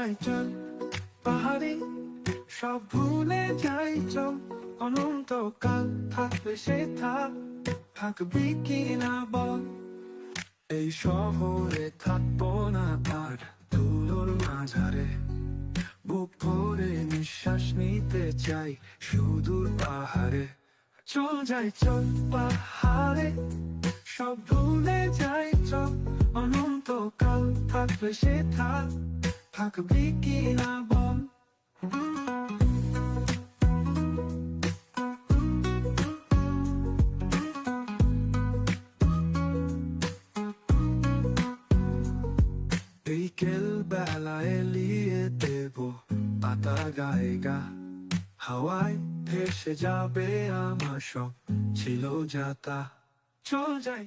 যায় চল পাহাড়ে, সব ভুলে যাই চল। অনন্তকাল থাকবে সে থাকবি কি না বল। এই শহরে থাকবো না আর ধুলোর মাঝারে, বুক ভরে নিঃশ্বাস নিতে চাই সুদূর পাহাড়ে। চল যাই চল পাহাড়ে, সব ভুলে যাই চল। অনন্তকাল থাকবে সে থাকবি কি না বল। বিকেল বেলা এলিয়ে দেব পাতা গায়ে গা, হাওয়ায় ভেসে যাবে আমার সব ছিল যাতা। চল যাই।